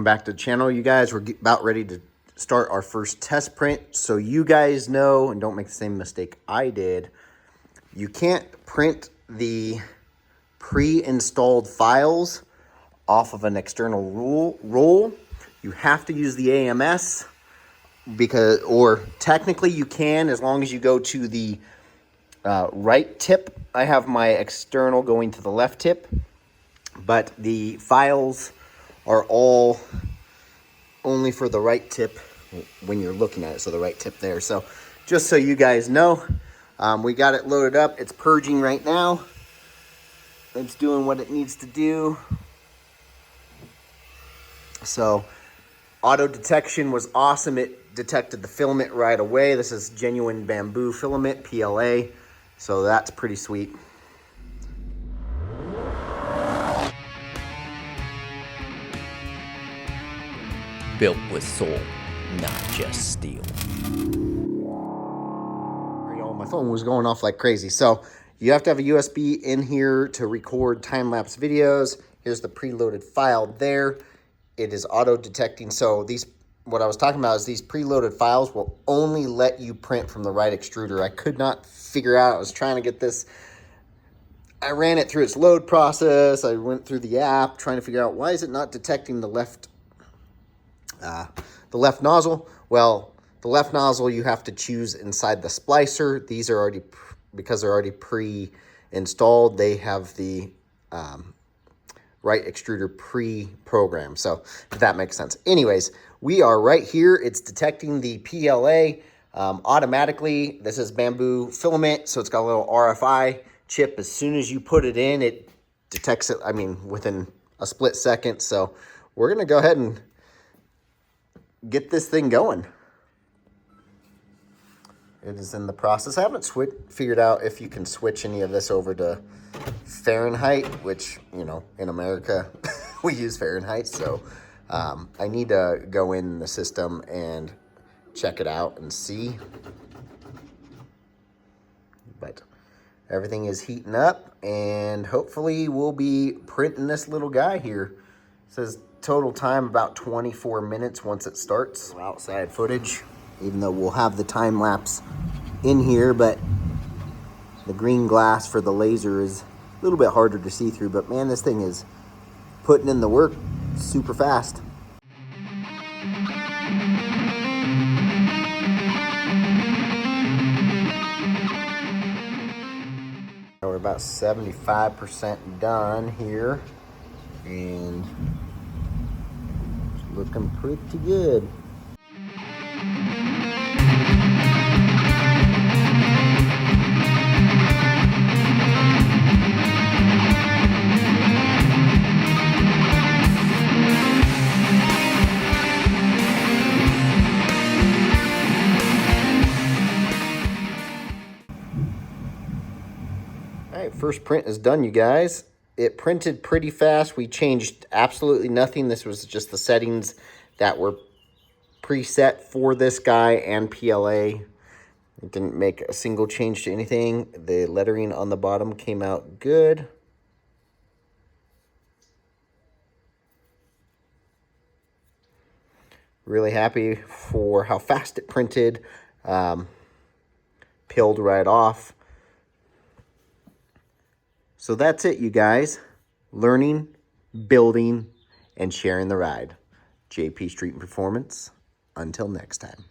Back to the channel, you guys. We're about ready to start our first test print. So you guys know, and don't make the same mistake I did, you can't print the pre-installed files off of an external roll. You have to use the AMS, or technically you can, as long as you go to the right tip. I have my external going to the left tip, but the files are all only for the right tip when you're looking at it. So the right tip there. So just so you guys know, we got it loaded up. It's purging right now. It's doing what it needs to do. So auto detection was awesome. It detected the filament right away. This is genuine bamboo filament, PLA. So that's pretty sweet. Built with soul, not just steel. My phone was going off like crazy. So you have to have a USB in here to record time-lapse videos. Here's the preloaded file there. It is auto-detecting. So what I was talking about is these preloaded files will only let you print from the right extruder. I could not figure out. I was trying to get this. I ran it through its load process. I went through the app trying to figure out why is it not detecting the left nozzle. Well, the left nozzle you have to choose inside the splicer. These are already, because they're already pre-installed, they have the right extruder pre-programmed. So if that makes sense. Anyways, we are right here. It's detecting the PLA automatically. This is bamboo filament, so it's got a little RFI chip. As soon as you put it in, it detects it, within a split second. So we're going to go ahead and get this thing going. It is in the process. I haven't figured out if you can switch any of this over to Fahrenheit, which, in America, we use Fahrenheit. So I need to go in the system and check it out and see. But everything is heating up, and hopefully we'll be printing this little guy here. It says total time about 24 minutes once it starts. Outside footage, even though we'll have the time lapse in here, but the green glass for the laser is a little bit harder to see through. But man, this thing is putting in the work super fast. We're about 75% done here, and it's looking pretty good. All right, first print is done, you guys. It printed pretty fast. We changed absolutely nothing. This was just the settings that were preset for this guy and PLA. It didn't make a single change to anything. The lettering on the bottom came out good. Really happy for how fast it printed. Peeled right off. So that's it, you guys. Learning, building, and sharing the ride. JP Street Performance. Until next time.